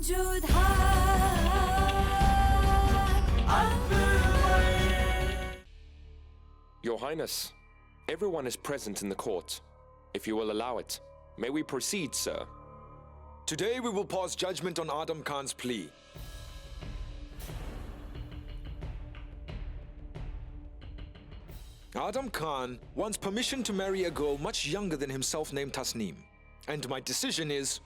Jodha Akbar. Your Highness, everyone is present in the court. If you will allow it, may we proceed, sir? Today we will pass judgment on Ādam Khan's plea. Ādam Khan wants permission to marry a girl much younger than himself named Tasneem. And my decision is...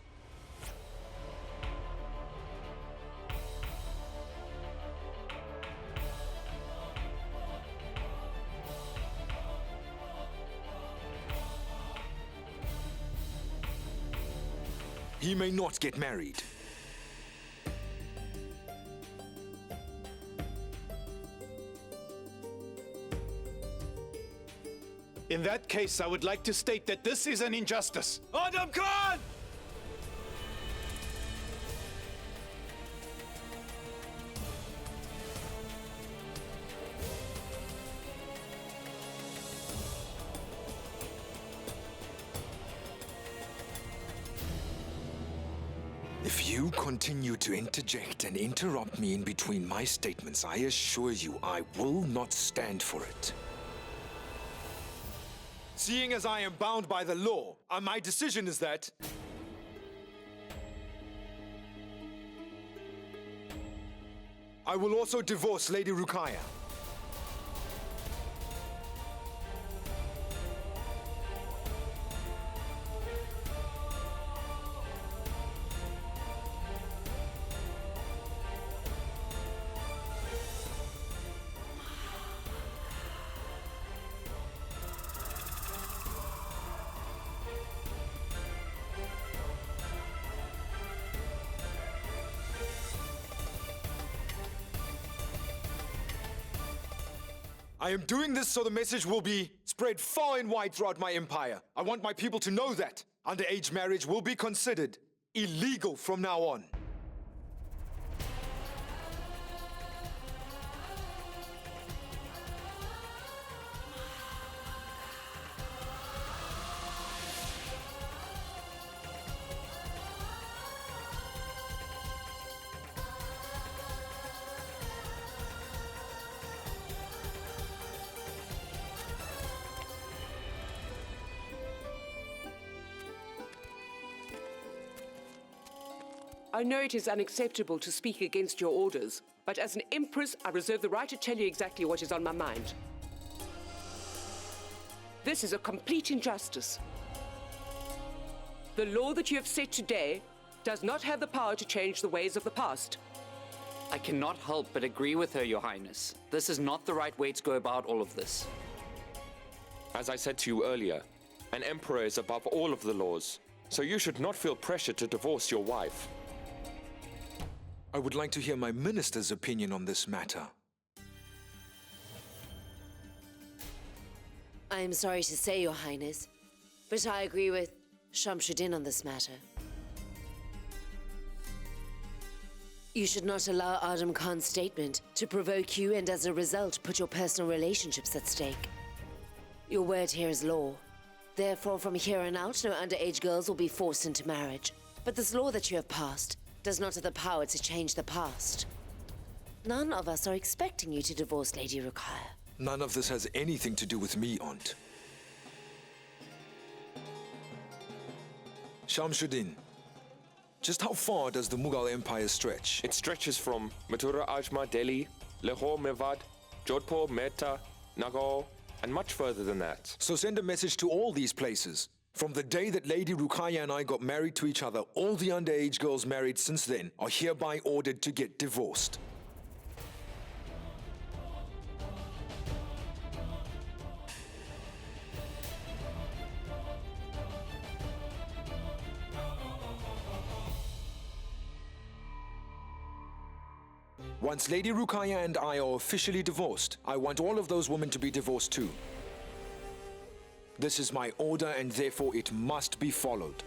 he may not get married. In that case, I would like to state that this is an injustice. Ādam Khan! If you continue to interject and interrupt me in between my statements, I assure you I will not stand for it. Seeing as I am bound by the law, my decision is that I will also divorce Lady Rukaya. I am doing this so the message will be spread far and wide throughout my empire. I want my people to know that underage marriage will be considered illegal from now on. I know it is unacceptable to speak against your orders, but as an empress, I reserve the right to tell you exactly what is on my mind. This is a complete injustice. The law that you have set today does not have the power to change the ways of the past. I cannot help but agree with her, Your Highness. This is not the right way to go about all of this. As I said to you earlier, an emperor is above all of the laws, so you should not feel pressure to divorce your wife. I would like to hear my minister's opinion on this matter. I am sorry to say, Your Highness, but I agree with Shamsuddin on this matter. You should not allow Ādam Khan's statement to provoke you and as a result put your personal relationships at stake. Your word here is law. Therefore, from here on out, no underage girls will be forced into marriage. But this law that you have passed does not have the power to change the past. None of us are expecting you to divorce Lady Rukaya. None of this has anything to do with me, Aunt. Shamsuddin, just how far does the Mughal Empire stretch? It stretches from Mathura, Ajmer, Delhi, Lahore, Mewat, Jodhpur, Mehta, Nagaur, and much further than that. So send a message to all these places. From the day that Lady Rukaya and I got married to each other, all the underage girls married since then are hereby ordered to get divorced. Once Lady Rukaya and I are officially divorced, I want all of those women to be divorced too. This is my order and therefore it must be followed.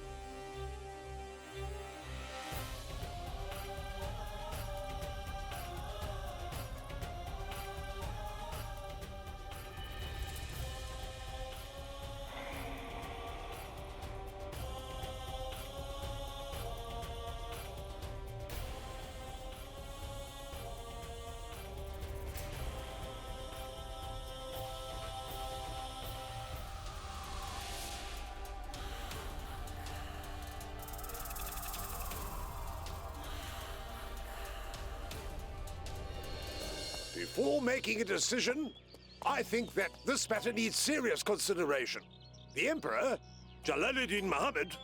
Before making a decision, I think that this matter needs serious consideration. The Emperor, Jalaluddin Muhammad,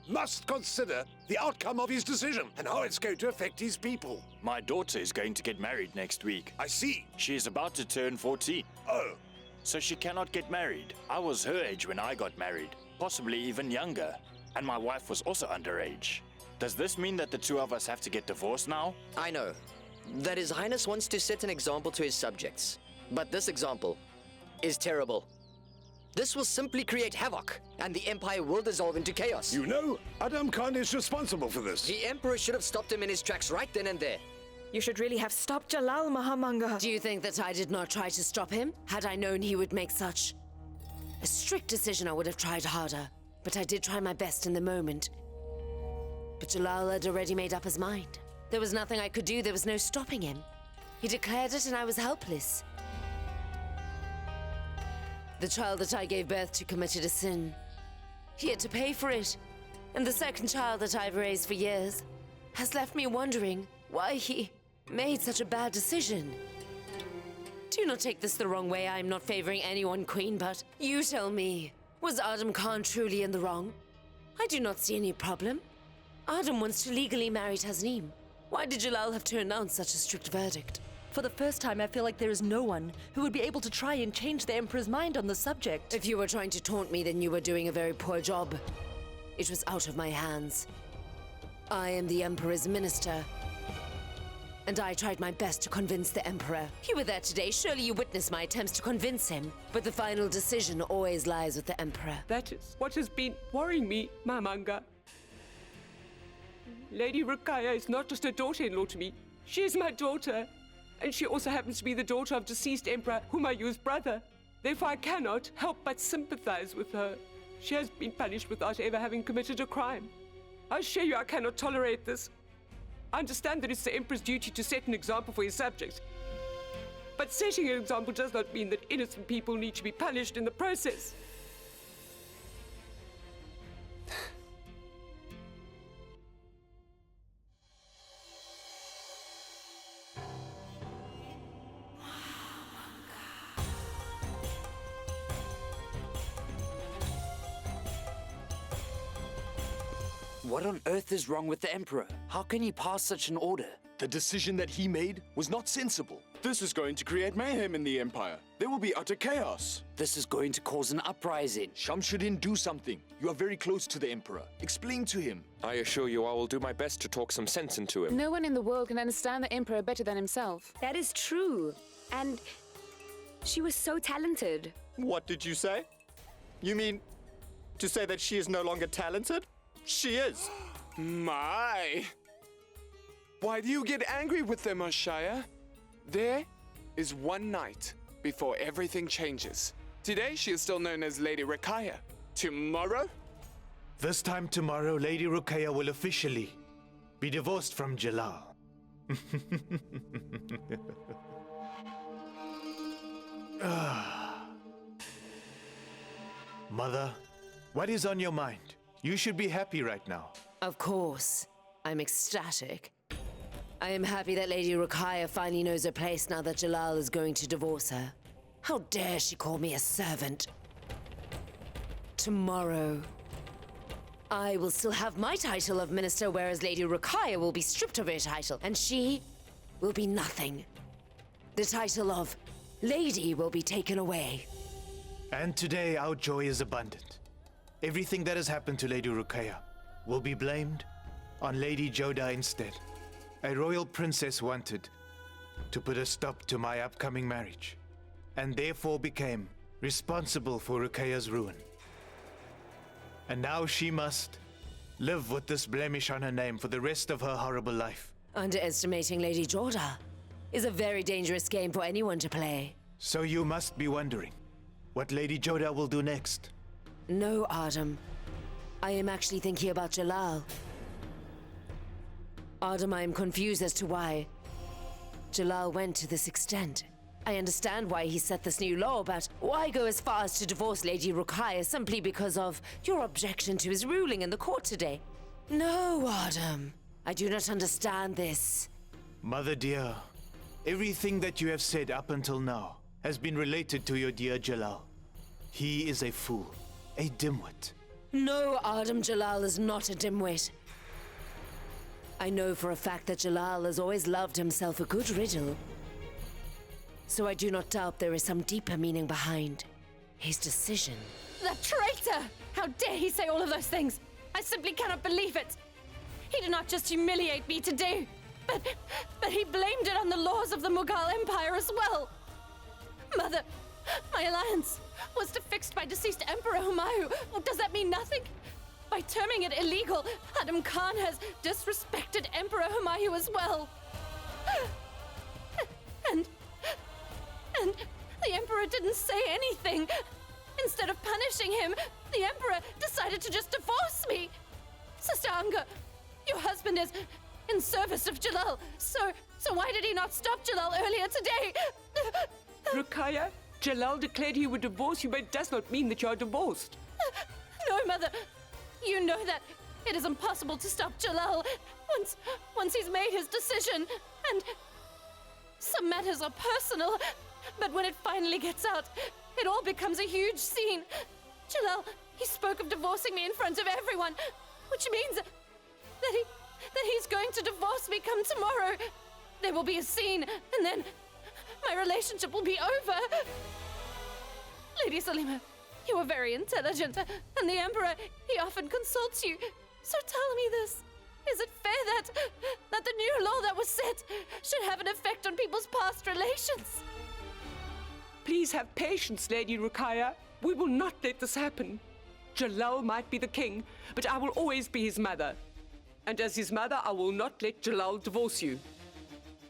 must consider the outcome of his decision and how it's going to affect his people. My daughter is going to get married next week. I see. She is about to turn 14. Oh, So she cannot get married. I was her age when I got married, possibly even younger. And my wife was also underage. Does this mean that the two of us have to get divorced now? I know that His Highness wants to set an example to his subjects. But this example is terrible. This will simply create havoc, and the Empire will dissolve into chaos. you know, Adam Khan is responsible for this. The Emperor should have stopped him in his tracks right then and there. You should really have stopped Jalal, Mahamanga. Do you think that I did not try to stop him? Had I known he would make such a strict decision, I would have tried harder. But I did try my best in the moment. But Jalal had already made up his mind. There was nothing I could do, there was no stopping him. He declared it and I was helpless. The child that I gave birth to committed a sin. He had to pay for it. And the second child that I've raised for years has left me wondering why he made such a bad decision. Do not take this the wrong way. I am not favoring anyone, Queen, but you tell me, was Adam Khan truly in the wrong? I do not see any problem. Adam wants to legally marry Tasneem. Why did Jalal have to announce such a strict verdict? For the first time, I feel like there is no one who would be able to try and change the Emperor's mind on the subject. If you were trying to taunt me, then you were doing a very poor job. It was out of my hands. I am the Emperor's minister. And I tried my best to convince the Emperor. You were there today, surely you witnessed my attempts to convince him. But the final decision always lies with the Emperor. That is what has been worrying me, Mamanga. Lady Rukaya is not just a daughter-in-law to me. She is my daughter. And she also happens to be the daughter of deceased Emperor Humayun's brother. Therefore, I cannot help but sympathize with her. She has been punished without ever having committed a crime. I assure you I cannot tolerate this. I understand that it's the Emperor's duty to set an example for his subjects. But setting an example does not mean that innocent people need to be punished in the process. What on earth is wrong with the Emperor? How can he pass such an order? The decision that he made was not sensible. This is going to create mayhem in the Empire. There will be utter chaos. This is going to cause an uprising. Shamsuddin, do something. You are very close to the Emperor. Explain to him. I assure you I will do my best to talk some sense into him. No one in the world can understand the Emperor better than himself. That is true. And she was so talented. What did you say? You mean to say that she is no longer talented? She is. My. Why do you get angry with them, Ashaya? There is one night before everything changes. Today, she is still known as Lady Rukaya. Tomorrow? This time tomorrow, Lady Rukaya will officially be divorced from Jalal. Mother, what is on your mind? You should be happy right now. Of course. I'm ecstatic. I am happy that Lady Rukaya finally knows her place now that Jalal is going to divorce her. How dare she call me a servant? Tomorrow, I will still have my title of minister, whereas Lady Rukaya will be stripped of her title, and she will be nothing. The title of Lady will be taken away. And today, our joy is abundant. Everything that has happened to Lady Rukaya will be blamed on Lady Jodha instead. A royal princess wanted to put a stop to my upcoming marriage, and therefore became responsible for Rukaya's ruin. And now she must live with this blemish on her name for the rest of her horrible life. Underestimating Lady Jodha is a very dangerous game for anyone to play. So you must be wondering what Lady Jodha will do next. No, Adam. I am actually thinking about Jalal. Adam, I am confused as to why Jalal went to this extent. I understand why he set this new law, but why go as far as to divorce Lady Rukaya simply because of your objection to his ruling in the court today? No, Adam. I do not understand this. Mother dear, Everything that you have said up until now has been related to your dear Jalal. He is a fool, a dimwit. No, Jalal is not a dimwit. I know for a fact that Jalal has always loved himself a good riddle. So I do not doubt there is some deeper meaning behind his decision. The traitor! How dare he say all of those things? I simply cannot believe it. He did not just humiliate me today, but he blamed it on the laws of the Mughal Empire as well. Mother, my alliance was fixed by deceased Emperor Humayun. Does that mean nothing? By terming it illegal, Adam Khan has disrespected Emperor Humayun as well. And the Emperor didn't say anything. Instead of punishing him, the Emperor decided to just divorce me. Sister Anga, your husband is in service of Jalal, so why did he not stop Jalal earlier today? Rukaya, Jalal declared he would divorce you, but it does not mean that you are divorced. No, Mother. You know that it is impossible to stop Jalal once he's made his decision. And some matters are personal, but when it finally gets out, it all becomes a huge scene. Jalal, he spoke of divorcing me in front of everyone, which means that he's going to divorce me come tomorrow. There will be a scene, and then my relationship will be over. Lady Salima, you are very intelligent, and the Emperor, he often consults you. So tell me this. Is it fair that the new law that was set should have an effect on people's past relations? Please have patience, Lady Rukaya. We will not let this happen. Jalal might be the king, but I will always be his mother. And as his mother, I will not let Jalal divorce you.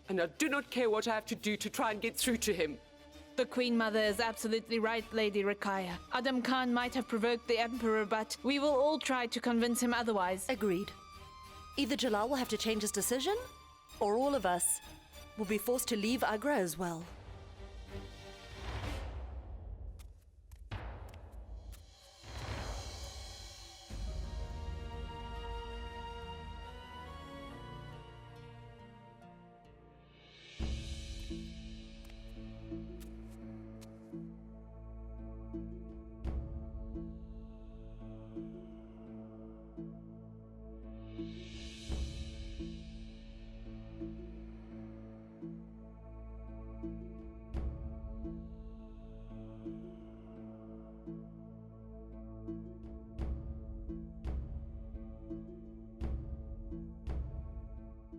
And I do not care what I have to do to try and get through to him. The Queen Mother is absolutely right, Lady Rukaya. Adam Khan might have provoked the Emperor, but we will all try to convince him otherwise. Agreed. Either Jalal will have to change his decision, or all of us will be forced to leave Agra as well.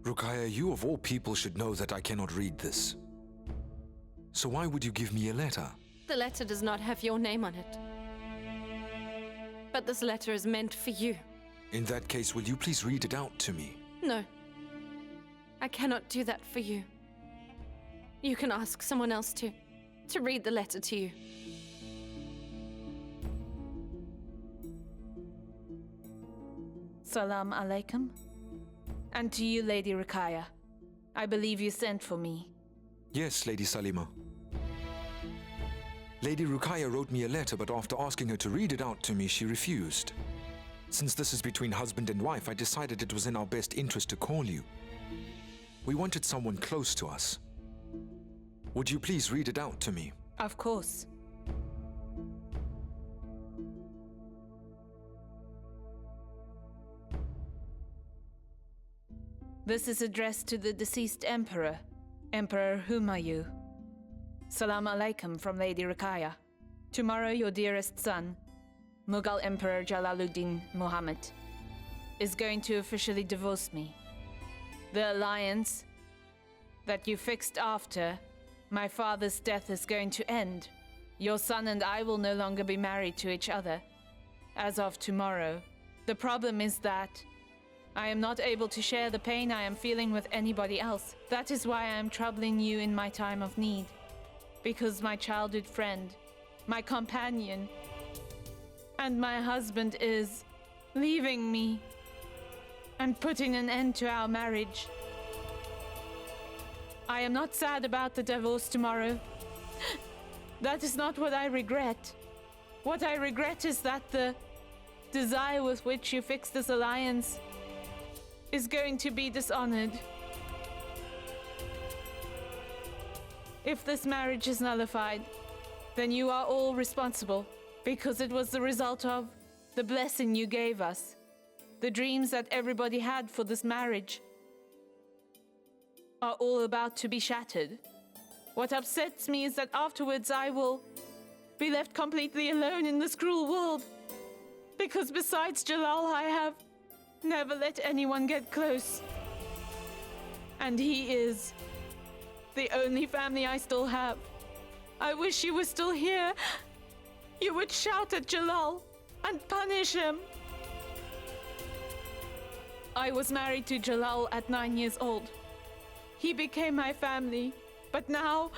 Rukaya, you of all people should know that I cannot read this. So why would you give me a letter? The letter does not have your name on it. But this letter is meant for you. In that case, will you please read it out to me? No. I cannot do that for you. You can ask someone else to read the letter to you. Salam alaikum. And to you, Lady Rukaya. I believe you sent for me. Yes, Lady Salima. Lady Rukaya wrote me a letter, but after asking her to read it out to me, she refused. Since this is between husband and wife, I decided it was in our best interest to call you. We wanted someone close to us. Would you please read it out to me? Of course. This is addressed to the deceased Emperor, Emperor Humayun. Salam alaikum from Lady Rukaya. Tomorrow your dearest son, Mughal Emperor Jalaluddin Muhammad, is going to officially divorce me. The alliance that you fixed after my father's death is going to end. Your son and I will no longer be married to each other as of tomorrow. The problem is that I am not able to share the pain I am feeling with anybody else. That is why I am troubling you in my time of need. Because my childhood friend, my companion, and my husband is leaving me and putting an end to our marriage. I am not sad about the divorce tomorrow. That is not what I regret. What I regret is that the desire with which you fixed this alliance is going to be dishonored. If this marriage is nullified, then you are all responsible, because it was the result of the blessing you gave us, the dreams that everybody had for this marriage are all about to be shattered. What upsets me is that afterwards I will be left completely alone in this cruel world, because besides Jalal, I have never let anyone get close. And he is the only family I still have. I wish you were still here. You would shout at Jalal and punish him. I was married to Jalal at 9 years old. He became my family, but now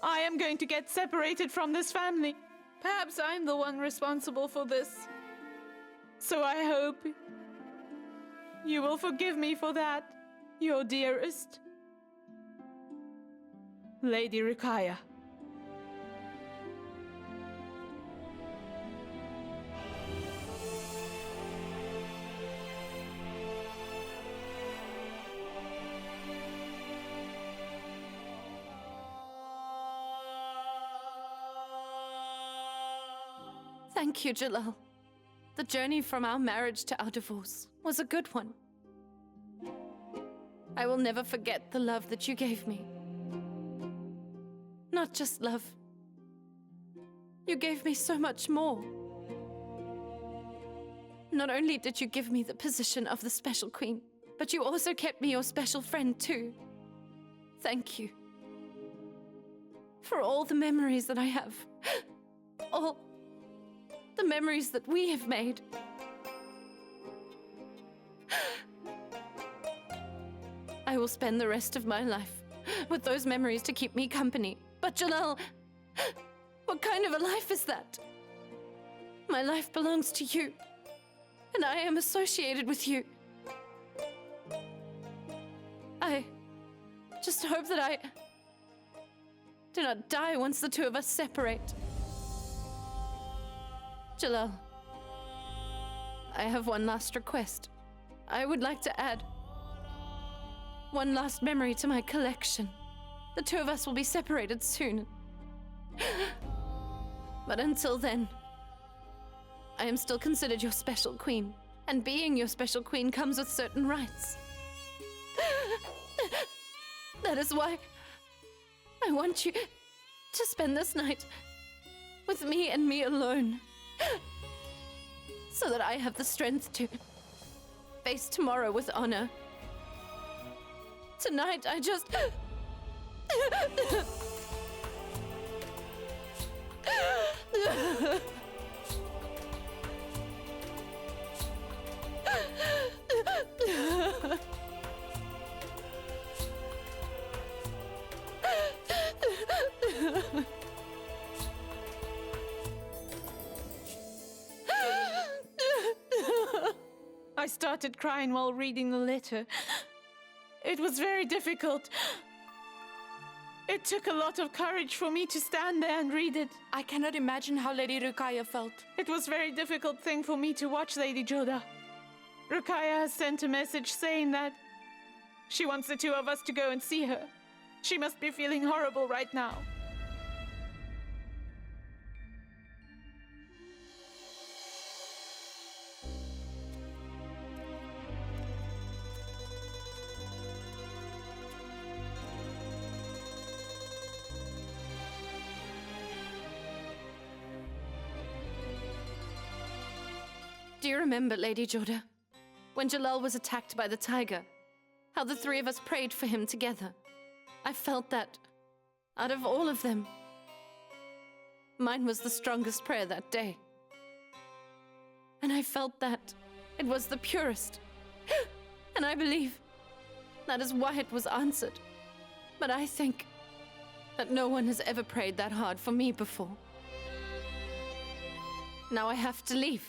I am going to get separated from this family. Perhaps I'm the one responsible for this. So I hope you will forgive me for that, your dearest, Lady Rukaya. Thank you, Jalal. The journey from our marriage to our divorce was a good one. I will never forget the love that you gave me. Not just love. You gave me so much more. Not only did you give me the position of the special queen, but you also kept me your special friend too. Thank you. For all the memories that I have. All the memories that we have made. I will spend the rest of my life with those memories to keep me company. But Jalal, what kind of a life is that? My life belongs to you, and I am associated with you. I just hope that I do not die once the two of us separate. Jalal, I have one last request. I would like to add one last memory to my collection. The two of us will be separated soon. But until then, I am still considered your special queen, and being your special queen comes with certain rights. That is why I want you to spend this night with me and me alone, so that I have the strength to face tomorrow with honor. Tonight, I just... I started crying while reading the letter. It was very difficult. It took a lot of courage for me to stand there and read it. I cannot imagine how Lady Rukaya felt. It was a very difficult thing for me to watch Lady Jodha. Rukaya has sent a message saying that she wants the two of us to go and see her. She must be feeling horrible right now. Do you remember, Lady Jodha, when Jalal was attacked by the tiger, how the three of us prayed for him together? I felt that, out of all of them, mine was the strongest prayer that day. And I felt that it was the purest. And I believe that is why it was answered. But I think that no one has ever prayed that hard for me before. Now I have to leave.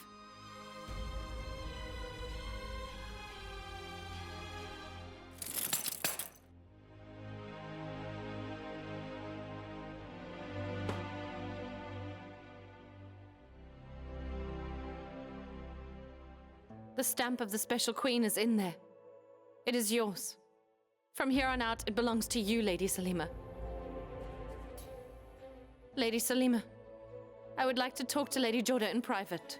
The stamp of the special queen is in there. It is yours. From here on out, it belongs to you, Lady Salima. Lady Salima, I would like to talk to Lady Jodha in private.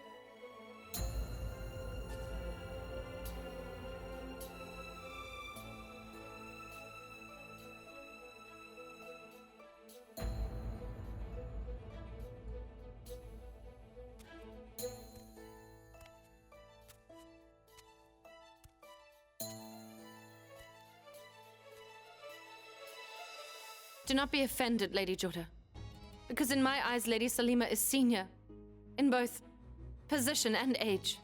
Do not be offended, Lady Jodha, because in my eyes, Lady Salima is senior in both position and age.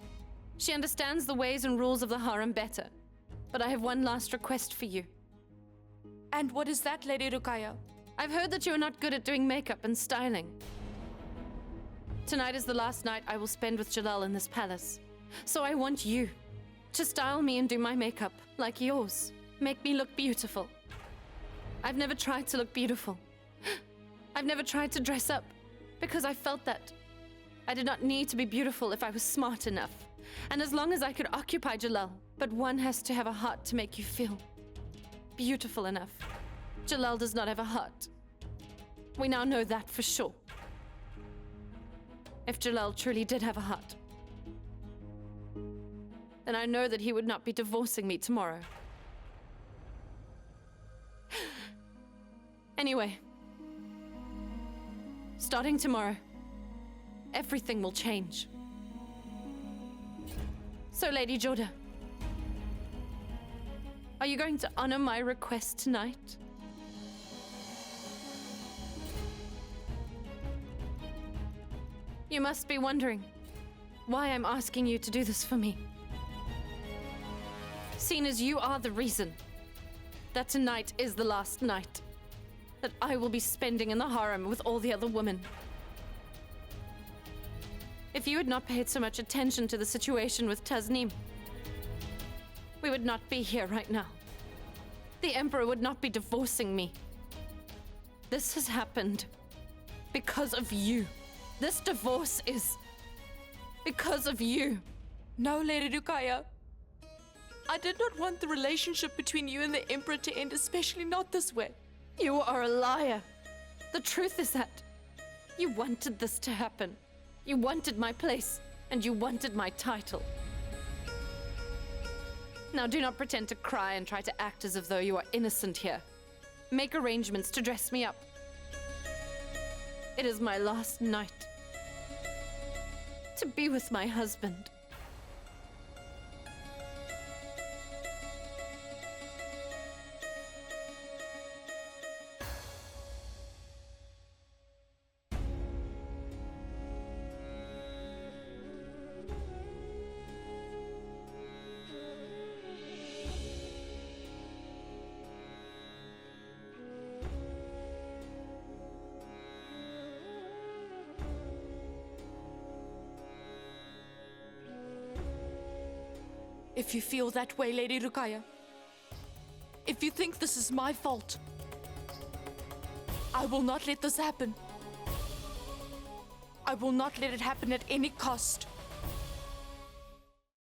She understands the ways and rules of the harem better. But I have one last request for you. And what is that, Lady Rukaya? I've heard that you are not good at doing makeup and styling. Tonight is the last night I will spend with Jalal in this palace. So I want you to style me and do my makeup like yours. Make me look beautiful. I've never tried to look beautiful. I've never tried to dress up because I felt that I did not need to be beautiful if I was smart enough. And as long as I could occupy Jalal, but one has to have a heart to make you feel beautiful enough. Jalal does not have a heart. We now know that for sure. If Jalal truly did have a heart, then I know that he would not be divorcing me tomorrow. Anyway, starting tomorrow, everything will change. So, Lady Jodha, are you going to honor my request tonight? You must be wondering why I'm asking you to do this for me. Seeing as you are the reason that tonight is the last night that I will be spending in the harem with all the other women. If you had not paid so much attention to the situation with Tasneem, we would not be here right now. The Emperor would not be divorcing me. This has happened because of you. This divorce is because of you. No, Lady Rukaya. I did not want the relationship between you and the Emperor to end, especially not this way. You are a liar. The truth is that you wanted this to happen. You wanted my place, and you wanted my title. Now do not pretend to cry and try to act as if though you are innocent here. Make arrangements to dress me up. It is my last night to be with my husband. If you feel that way, Lady Rukaya, if you think this is my fault, I will not let this happen. I will not let it happen at any cost.